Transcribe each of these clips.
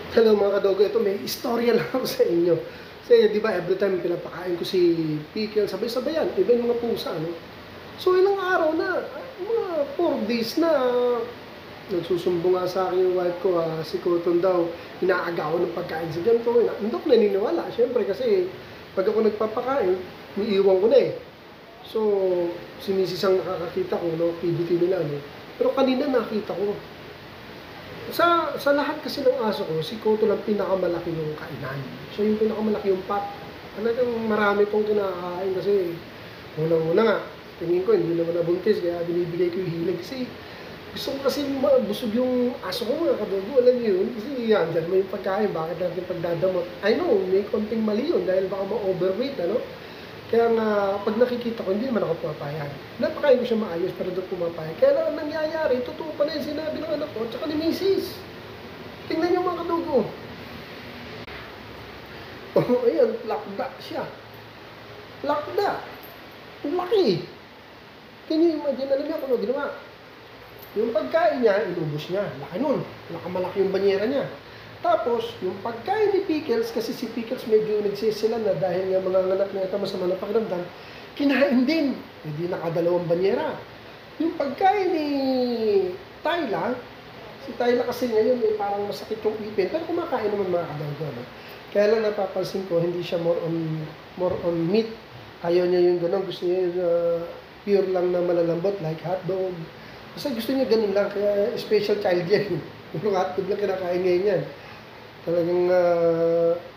Hello mga kadogo, ito may istorya lang ako sa inyo. Kasi di ba every time pinapakain ko si Pickle, sabay-sabay yan, iba yung mga pusa, no? So ilang araw na, mga 4 days na, nagsusumbong nga sa akin yung wife ko, si Cotton daw, inaagawan ng pagkain sa ganito. Hindi ako naniniwala, syempre kasi pag ako nagpapakain, iiwan ko na eh. So, si Mrs. ang nakakakita ko, no, PBT nila, no? Pero kanina nakita ko, sa lahat kasi ng aso ko, si Koto lang pinakamalaki yung kainan. So yung pinakamalaki yung pot. Talagang marami pong kinakain kasi unang-una nga, tingin ko hindi naman nabuntis kaya binibigay ko yung hilig. Kasi gusto ko kasi busog yung aso ko mga kadogo. Alam niyo yun? Kasi yan, dyan may pagkain. Bakit natin pagdadamot? I know, may konting mali yun dahil baka ma-overweight, ano? Kaya nga, pag nakikita ko, hindi naman ako pumapayag. Napakain ko siya maayos, pero doon pumapayag. Kaya lang ang nangyayari, totoo pa na yung sinabi ng anak ko, at saka ni Mrs. Tingnan niyo mga kadugo. Oh, ayan, lakda siya. Lakda. Ang laki. Can you imagine, alam niyo kung ano ginawa? Yung pagkain niya, inubos niya. Laki nun. Malaki yung banyera niya. Tapos, yung pagkain ni Pickles, kasi si Pickles medyo nagsisilan na dahil nga mga anak na ito masama na pakiramdam, kinain din. Hindi nakadalawang banyera. Yung pagkain ni Tyla, si Tyla kasi ngayon parang masakit yung ipin, pero kumakain naman mga kadawgo. No? Kaya lang napapansin ko, hindi siya more on meat. Ayaw niya yung gano'n, gusto niya yung pure lang na malalambot, like hotdog. Kasi gusto niya ganun lang, kaya special child yan. Yung hotdog lang kinakain ngayon yan. Talagang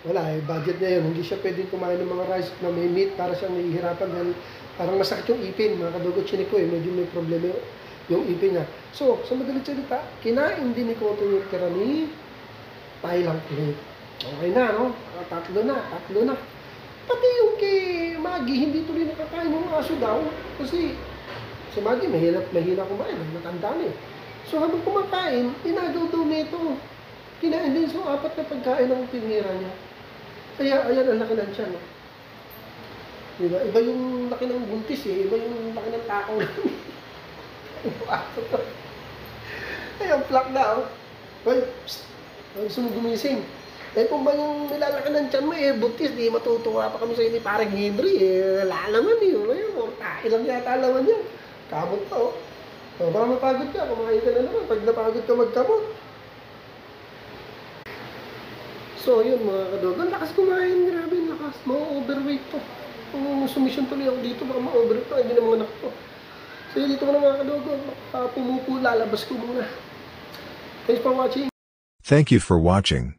wala budget niya yun. Hindi siya pwedeng kumain ng mga rice na may meat para siyang nahihirapan dahil parang masakit yung ipin. Mga kadugo, chiniko medyo may problema yung ipin niya. So, sa madalit salita, kinain din ni Koto yung tira ni Thailand plate. Okay na, no? Tatlo na. Pati yung kay Maggie, hindi tuloy nakakain yung aso daw. Kasi si Maggie, mahina kumain. Matanda na eh. So, habang kumakain, inagaw daw nito. Kinain din. So, 4 na pagkain ang tinira niya. Kaya, ayan, ang laki ng tiyan. No? Diba? Iba yung laki ng buntis eh. Iba yung laki ng takaw. Ay, ang plak na, oh. Hoy, psst. Gusto mo gumising. Eh, kung ba yung nilalaki ng tiyan mo, eh, buntis, di matutuwa pa kami sa ni parang Henry, eh. Wala naman, eh. Ayun, ilang yata laman yan. Kamot pa, oh. So, baka mapagod ka, kumain ka na naman. Pag napagod ka magkamot. So, yun mga kadogo. Ang lakas kumain. Grabe, ang lakas. Ma-overweight to. Kung sumisyon tuloy ako dito, baka ma-overweight to. Hindi na mga anak ko. So, yun dito ko na mga kadogo. Pumupo, lalabas ko muna. Thanks for watching. Thank you for watching.